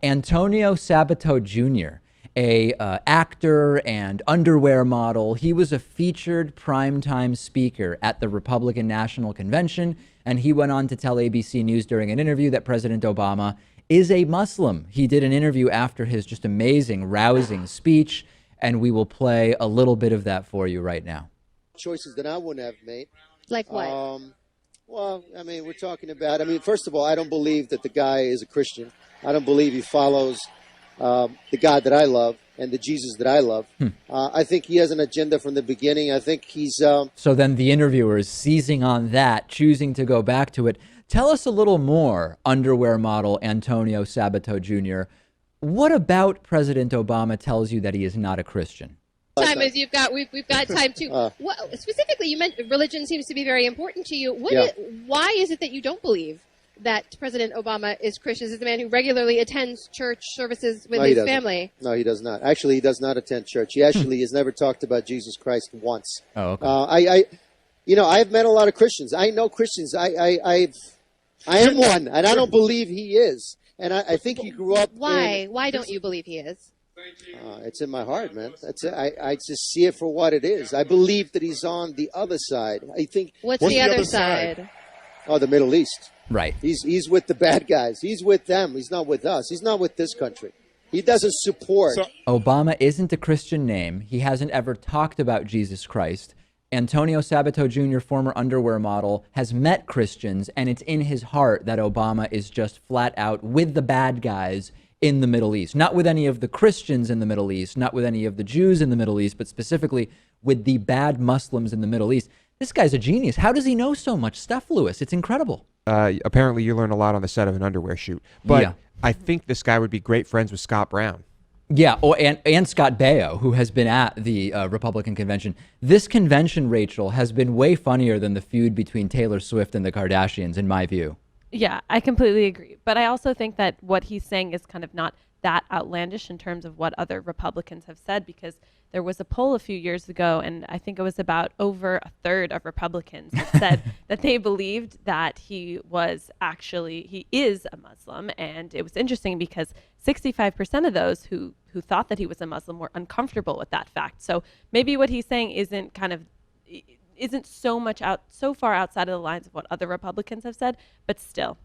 Antonio Sabato Jr., a actor and underwear model. He was a featured primetime speaker at the Republican National Convention, and he went on to tell ABC News during an interview that President Obama is a Muslim. He did an interview after his just amazing, rousing speech, and we will play a little bit of that for you right now. Choices that I wouldn't have made. Like what? Well, I mean, we're talking about, first of all, I don't believe that the guy is a Christian. I don't believe he follows the God that I love and the Jesus that I love. I think he has an agenda from the beginning. I think he's... So then the interviewer is seizing on that, choosing to go back to it. Tell us a little more, underwear model Antonio Sabato Jr. What about President Obama tells you that he is not a Christian? Time is we've got time to. What, specifically, you meant religion seems to be very important to you. Why is it that you don't believe that President Obama is Christian? Is the man who regularly attends church services with his family? No, he does not. Actually, he does not attend church. He actually has never talked about Jesus Christ once. Oh, okay. I've met a lot of Christians. I know Christians. I am one, and I don't believe he is. And I think he grew up. Why? Why don't you believe he is? It's in my heart, man. I just see it for what it is. I believe that he's on the other side. I think. What's the other side? Oh, the Middle East. Right. He's with the bad guys. He's with them. He's not with us. He's not with this country. He doesn't support. Obama isn't a Christian name. He hasn't ever talked about Jesus Christ. Antonio Sabato Jr., former underwear model, has met Christians, and it's in his heart that Obama is just flat out with the bad guys in the Middle East. Not with any of the Christians in the Middle East, not with any of the Jews in the Middle East, but specifically with the bad Muslims in the Middle East. This guy's a genius. How does he know so much stuff, Lewis? It's incredible. Apparently you learn a lot on the set of an underwear shoot. But yeah. I think this guy would be great friends with Scott Brown. Yeah, and Scott Baio, who has been at the Republican convention. This convention, Rachel, has been way funnier than the feud between Taylor Swift and the Kardashians, in my view. Yeah, I completely agree. But I also think that what he's saying is kind of not that outlandish in terms of what other Republicans have said, because there was a poll a few years ago, and I think it was about over a third of Republicans that said that they believed that he is a Muslim. And it was interesting because 65% of those who thought that he was a Muslim were uncomfortable with that fact. So maybe what he's saying isn't so far outside of the lines of what other Republicans have said, but still.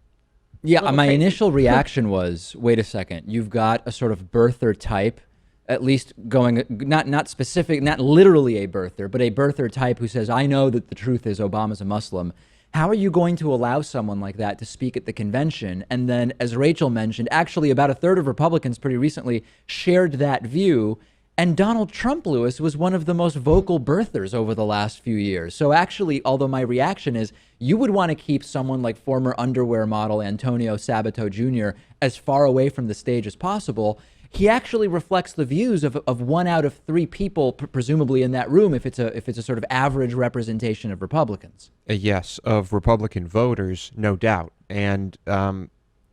Yeah, my initial reaction was, wait a second, you've got a sort of birther type, at least going, not specific, not literally a birther, but a birther type who says, I know that the truth is Obama's a Muslim. How are you going to allow someone like that to speak at the convention? And then, as Rachel mentioned, actually about a third of Republicans pretty recently shared that view. And Donald Trump, Lewis, was one of the most vocal birthers over the last few years. So actually, although my reaction is you would want to keep someone like former underwear model Antonio Sabato Jr. as far away from the stage as possible, he actually reflects the views of 1 out of 3 people, presumably in that room, if it's a sort of average representation of Republicans. Yes, of Republican voters, no doubt. And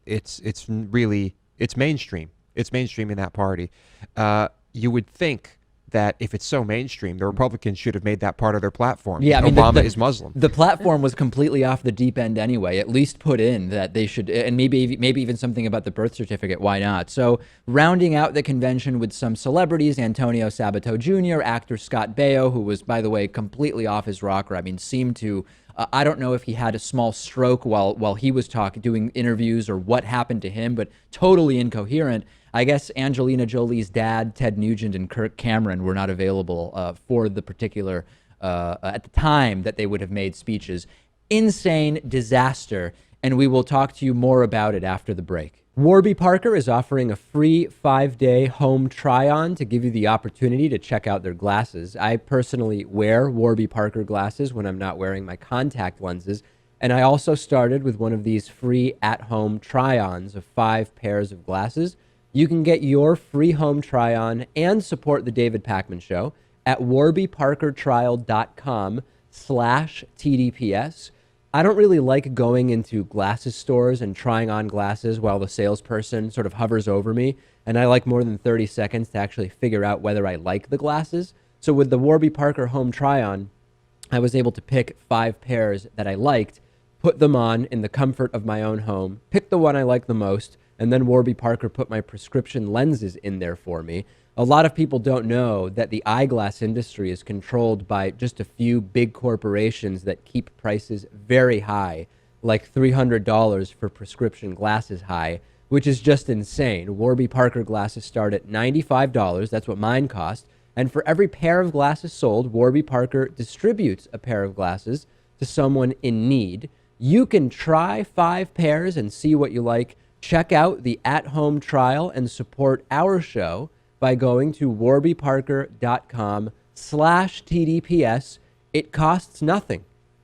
it's mainstream. It's mainstream in that party. You would think that if it's so mainstream, the Republicans should have made that part of their platform. Yeah, I mean, Obama is Muslim. The platform was completely off the deep end anyway. At least put in that they should, and maybe even something about the birth certificate. Why not? So rounding out the convention with some celebrities, Antonio Sabato Jr., actor Scott Baio, who was, by the way, completely off his rocker. I mean, seemed to... I don't know if he had a small stroke while he was doing interviews or what happened to him, but totally incoherent. I guess Angelina Jolie's dad, Ted Nugent, and Kirk Cameron were not available for the particular, at the time that they would have made speeches. Insane disaster, and we will talk to you more about it after the break. Warby Parker is offering a free 5-day home try-on to give you the opportunity to check out their glasses. I personally wear Warby Parker glasses when I'm not wearing my contact lenses, and I also started with one of these free at-home try-ons of 5 pairs of glasses. You can get your free home try-on and support the David Pakman Show at warbyparkertrial.com/TDPS. I don't really like going into glasses stores and trying on glasses while the salesperson sort of hovers over me, and I like more than 30 seconds to actually figure out whether I like the glasses. So with the Warby Parker home try-on, I was able to pick 5 pairs that I liked, put them on in the comfort of my own home, pick the one I like the most, And then Warby Parker put my prescription lenses in there for me. A lot of people don't know that the eyeglass industry is controlled by just a few big corporations that keep prices very high, like $300 for prescription glasses high, which is just insane. Warby Parker glasses start at $95. That's what mine cost. And for every pair of glasses sold, Warby Parker distributes a pair of glasses to someone in need. You can try 5 pairs and see what you like. Check out the at-home trial and support our show by going to warbyparker.com/TDPS. It costs nothing.